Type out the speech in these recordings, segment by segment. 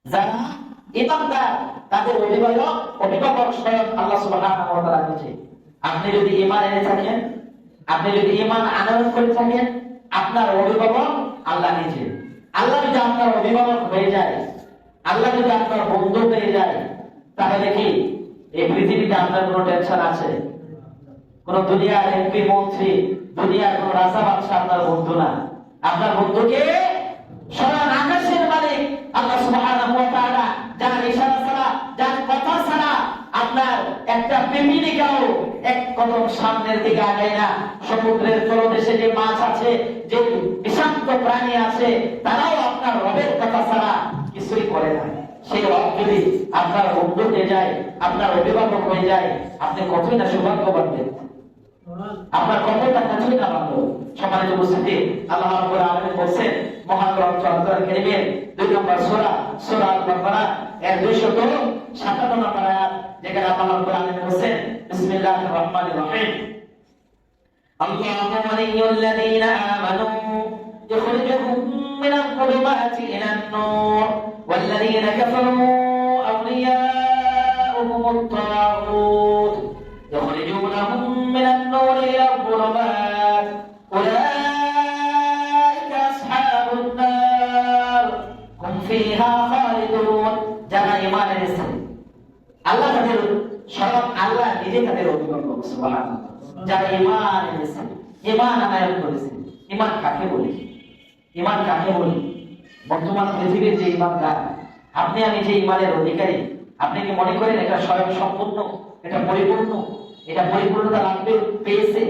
যারা ইমানদার তাদের অভিভাবক স্বয়ং আল্লাহ সুবহানাহু ওয়া তাআলা নিজে। আপনি যদি ঈমান এনে থাকেন, আপনি যদি ঈমান আনয়ন করে থাকেন, আপনার অভিভাবক আল্লাহ নিজে। আল্লাহ যদি আপনার অভিভাবক হয়ে যায়, আল্লাহ যদি আপনার বন্ধু হয়ে যায়, তাহলে কি এই পৃথিবীতে আপনার কোনো টেনশন আছে? কোন দুনিয়ার এমপি মন্ত্রী, দুনিয়ার কোন রাজা বাদশা আপনার বন্ধু না। আপনার বন্ধুকে স্বয়ং আকাশের মালিক আল্লাহ সুবহানাহু ওয়া তাআলা, যার ইশারা ছাড়া, যার কথা ছাড়া আপনার একটা পিপিলিকাও এক কদম সামনের দিকে আগায় না। সমুদ্রের তলদেশে যে মাছ আছে, যে বিষাক্ত প্রাণী আছে, তারাও আপনার রবের কথা ছাড়া কিছুই করে না। সেই রব যদি আপনার বন্ধু হয়ে যায়, আপনার অভিভাবক হয়ে যায়, আপনি কতই না সৌভাগ্যবান ব্যক্তি, আপনার কতটা কতই না ভালো। সম্মানিত উপস্থিতি, আল্লাহ রাব্বুল আলামিন বলেন মহান গ্রন্থ আল কোরআন কারীমের 2 নম্বর সূরা, সূরা আল বাকারা এর 257 নম্বর আয়াত, যেখানে আল্লাহ রাব্বুল আলামিন বলেন বিসমিল্লাহির রহমানির রহিম, আল্লাহু ওয়ালিয়ুল্লাযীনা আমানু ইখরিজুহুম মিনাল যুলুমাতি ইলান নূর ওয়াল্লাযীনা কাফারু আউলিয়াউহুমুত তাগুত يخرجونهم من النور إلى الظلمات أولئك أصحاب النار هم فيها خالدون। যারা ঈমান এনেছে, আল্লাহ তাদের স্বয়ং আল্লাহ নিজে তাদের অভিভাবক। সুবহানাল্লাহ। যারা ঈমান এনেছে, ঈমান আনয়ন করেছে। ঈমান কাকে বলে? ঈমান কাকে বলে? বর্তমান পৃথিবীর যে ঈমানদার, আপনি আমি যে ঈমানের অধিকারী, আপনি কি মনে করেন এটা স্বয়ং সম্পূর্ণ, এটা পরিপূর্ণ, এটা পরিপূর্ণতা লাভ পেয়েছে,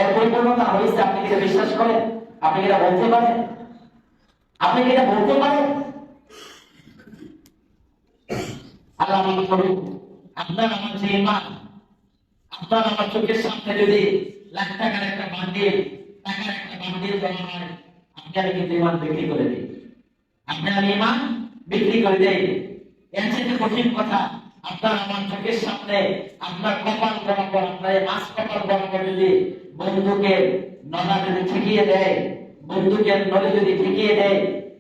এর পরিপূর্ণতা হয়েছে? আপনি কি এটা বিশ্বাস করেন? আপনি কি এটা বলতে পারেন? আপনি কি এটা বলতে পারেন? আল্লাহ আমাকে বলুন, আপনার আমার যে ঈমান, আপনার আমার চোখের সামনে যদি লাখ টাকার একটা বান্ডিল, টাকার একটা বান্ডিল দেওয়া হয়, আপনি আমি কিন্তু ঈমান বিক্রি করে দিই। আপনি আমি ঈমান বিক্রি করে দেই। এর চেয়ে কঠিন কথা, আপনার আমার চোখের সামনে আপনার কপাল বরাবর, আপনার মাছ কপাল বরাবর যদি বন্ধুকে নলা যদি ঠেকিয়ে দেয়, বন্ধুকে নলে যদি ঠেকিয়ে দেয়,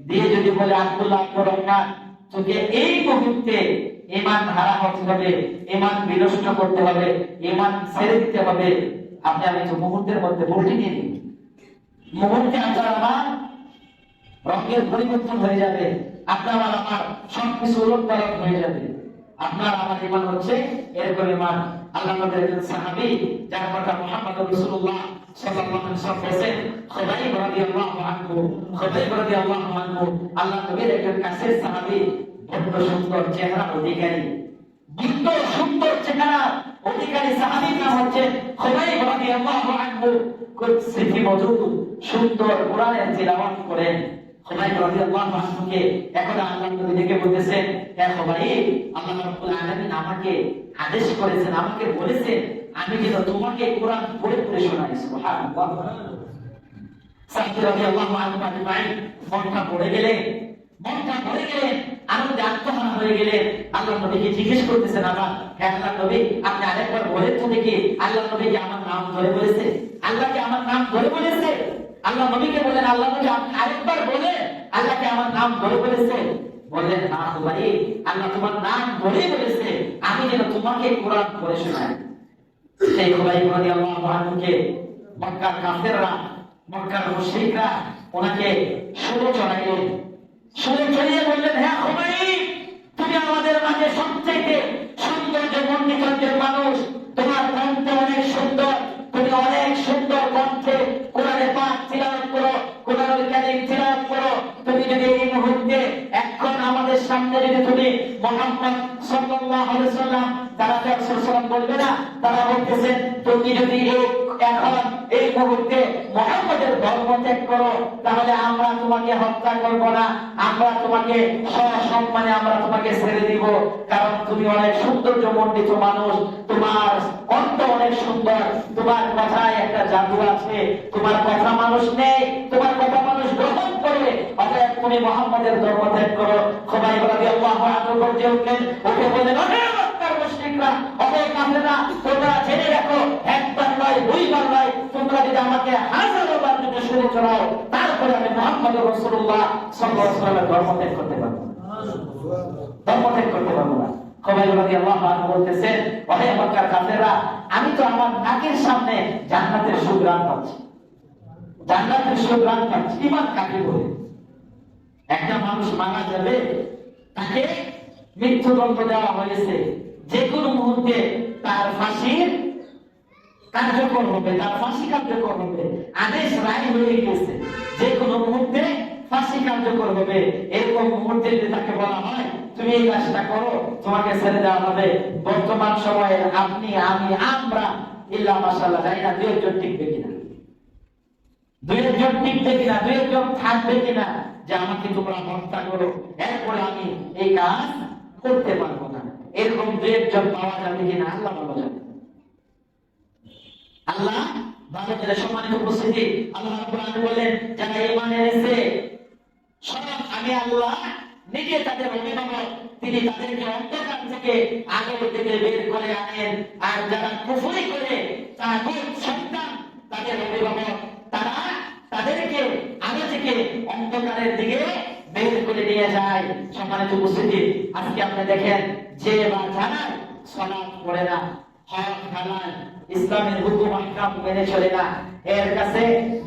দিয়ে যদি বলে আব্দুল্লাহ আব্দুর রহমান, তোকে এই মুহূর্তে ঈমান হারা হতে হবে, ঈমান বিনষ্ট করতে হবে, ঈমান ছেড়ে দিতে হবে, আপনি আমি তো মুহূর্তের মধ্যে বলতে নিয়ে নিই। মুহূর্তে আপনার আমার রঙের পরিবর্তন হয়ে যাবে, আপনার আমার সবকিছু উলটপালট হয়ে যাবে। আপনার আমার ঈমান হচ্ছে এরকম ঈমান। আল্লাহ নবীর একজন সাহাবী, যার কথা মুহাম্মদ রাসূলুল্লাহ সাল্লাল্লাহু আলাইহি ওয়াসাল্লাম বলেছেন, খুবাইব রাদিয়াল্লাহু আনহু, খুবাইব রাদিয়াল্লাহু আনহু আল্লাহ নবীর একজন কাছের সাহাবী, বড় সুন্দর চেহারার অধিকারী, বড় সুন্দর চেহারার অধিকারী সাহাবীর নাম হচ্ছে খুবাইব রাদিয়াল্লাহু আনহু। খুব স্মৃতিমধুর সুন্দর কোরআনের তিলাওয়াত করেন। খুবাইব রাদিয়াল্লাহু আনহুকে এখন আল্লাহ নবী ডেকে বলতেছেন, হে খুবাইব, আল্লাহ রাব্বুল আলামিন আমাকে আদেশ করেছেন, আমাকে বলেছেন আমি যেন তোমাকে কোরআন পড়ে পড়ে শোনাই। সুবহানাল্লাহ। সাইদ রাদিয়াল্লাহু আনহু আজমাইন মনটা পড়ে গেলেন, আনন্দে আত্মহারা হয়ে গেলেন। আল্লাহ নবীকে জিজ্ঞেস করতেছেন, আমার হে আল্লাহ নবী, আপনি আরেকবার বলেন তো দেখি, আল্লাহ নবী কি আমার নাম ধরে বলেছে? আল্লাহকে আমার নাম ধরে বলেছে? আল্লাহ নবীকে বলেন, আল্লাহ নবী আপনি আরেকবার বলেন, আল্লাহকে আমার নাম ধরে বলেছে? বললেন, না খুবাইব, আল্লাহ তোমার নাম ধরে বলেছে, আমি যেন তোমাকে কোরআন পড়ে শোনাই। সেই খুবাইব রাদিয়াল্লাহু আনহুকে মক্কার কাফেররা, মক্কার মুশরিকরা ওনাকে সুরে চড়াইলেন। সুরে চড়িয়ে বললেন, হে খুবাইব, তুমি আমাদের মাঝে সবথেকে সৌন্দর্য মণ্ডিত মানুষ, তোমার কণ্ঠ অনেক সুন্দর, তুমি অনেক সুন্দর কণ্ঠে কোরআনে পাক তিলাওয়াত করো, কোরআনুল কারীম তিলাওয়াত করো। তুমি যদি এই মুহূর্তে এখন আমাদের সামনে যদি তুমি মুহাম্মদ সাল্লাল্লাহু আলাইহি ওয়াসাল্লাম, তারা রাসূল বলবে না, তারা বলতেছেন তুমি যদি এখন এই মুহূর্তে মুহাম্মদের ধর্ম ত্যাগ করো, তাহলে আমরা তোমাকে হত্যা করব না, আমরা তোমাকে সসম্মানে আমরা তোমাকে ছেড়ে দিব, কারণ তুমি অনেক সৌন্দর্য মণ্ডিত মানুষ, তোমার কণ্ঠ অনেক সুন্দর, তোমার কথায় একটা জাদু আছে, তোমার কথা মানুষ নেই, তোমার কথা মানুষ গ্রহণ করে, অতএব তুমি মুহাম্মদের ধর্ম ত্যাগ করো। খুবাইব রাদিয়াল্লাহু আনহু বলতে উঠলেন, উঠে বললেন, ওহে মক্কার মুশরিকরা, ওহে কাফেররা, তোমরা জেনে রাখো, একবার নয় দুইবার নয়, তোমরা যদি আমাকে হাজারবার যদি শুনে চলাও, তারপরে আমি মুহাম্মদ রাসূলুল্লাহ সাল্লাল্লাহু আলাইহি ওয়াসাল্লামের ধর্ম ত্যাগ করতে পারবো। ধর্ম ত্যাগ করতে পারবো না। খুবাইব রাদিয়াল্লাহু আনহু বলতেছেন, ওহে মক্কার কাফেররা, আমি তো আমার নাকের সামনে জান্নাতের সুঘ্রাণ পাচ্ছি, জান্নাতের সুঘ্রাণ পাচ্ছি। ঈমান কাকে বলে? একটা মানুষ মারা যাবে, তাকে মৃত্যুদণ্ড দেওয়া হয়েছে, যে কোনো মুহূর্তে তার ফাঁসির কার্যকর হবে, তার ফাঁসি কার্যকর হবে, আদেশ রায় হয়ে গেছে, যে কোনো মুহূর্তে ফাঁসি কার্যকর হবে। এরকম মুহূর্তে যদি তাকে বলা হয় তুমি এই কাজটা করো, তোমাকে ছেড়ে দেওয়া হবে, বর্তমান সময়ে আপনি, আমি, আমরা ইল্লা মাশাআল্লাহ জানি না দুই একজন টিকবে কিনা, দুই একজন টিকবে কিনা, দুই একজন থাকবে কিনা যে আমাকে তোমরা হত্যা করো, এরপরে আমি এই কাজ করতে পারবো না। এরকম দুই একজন পাওয়া যাবে কিনা আল্লাহ ভালো জানে। আল্লাহ ভালো জানে। সম্মানিত উপস্থিতি, আল্লাহ রাব্বুল আলামিন বলেন, যারা ঈমান এনেছে স্বয়ং আমি আল্লাহ নিজে তাদের অভিভাবক, তিনি তাদেরকে অন্ধকার থেকে আলোর দিকে বের করে আনেন। আর যারা কুফরি করে তাগুত সন্তান, তাদের অভিভাবক, তারা তাদেরকে আলো থেকে অন্ধকারের দিকে বের করে নিয়ে যায়। সম্মানিত উপস্থিতি, আজকে আপনি দেখেন যে বা যারা সালাত পড়ে না, হক হালাল ইসলামের হুকুম আহকাম মেনে চলে না, এর কাছে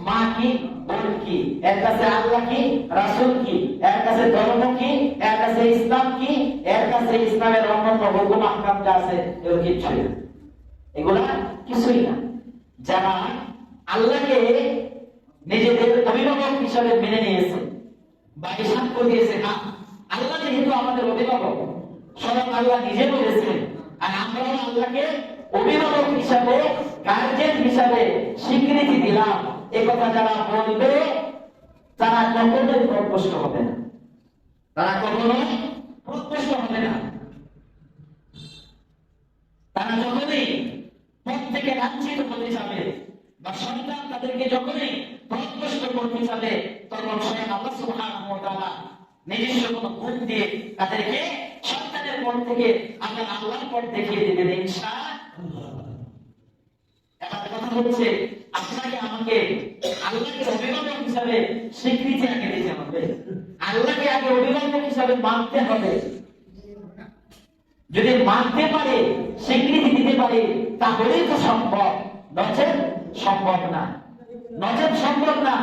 মা কি, বোন কি, এর কাছে আল্লাহ কি, রাসূল কি, এর কাছে ধর্ম কি, এর কাছে ইসলাম কি, এর কাছে ইসলামের অন্যান্য হুকুম আহকাম যা আছে এগুলো কিছুই না, এগুলা কিছুই না। যারা আল্লাহকে নিজেদের অভিভাবক হিসাবে মেনে নিয়েছে বা সাক্ষ্য দিয়েছে, না আল্লাহ যেহেতু আমাদের অভিভাবক, স্বয়ং আল্লাহ নিজে বলেছেন, আর আমরাও আল্লাহকে অভিভাবক হিসাবে, গার্জেন হিসাবে স্বীকৃতি দিলাম, একথা যারা বলবে তারা কখনোই প্রকৃষ্ট হবে না, তারা কখনোই প্রকৃষ্ট হবে না। তারা যখনই পথ থেকে লাঞ্ছিত হতে যাবে বা সন্তান তাদেরকে যখনই প্রকৃষ্ট করতে যাবে, তখন স্বয়ং আল্লাহ সুবহানাহু ওয়া তাআলা নিজস্ব কোন গুণ দিয়ে তাদেরকে সন্তানের পথ থেকে আমরা আল্লাহর পথ দেখিয়ে দেবেন ইনশাআল্লাহ। এবার কথা হচ্ছে, আপনাকে আমাকে আল্লাহকে অভিভাবক হিসাবে স্বীকৃতি আগে দিতে হবে, আল্লাহকে আগে অভিভাবক হিসাবে মানতে হবে। যদি মানতে পারে, স্বীকৃতি দিতে পারে, তাহলেই তো সম্ভব, নচেৎ সম্ভব না, নচেৎ সম্ভব না।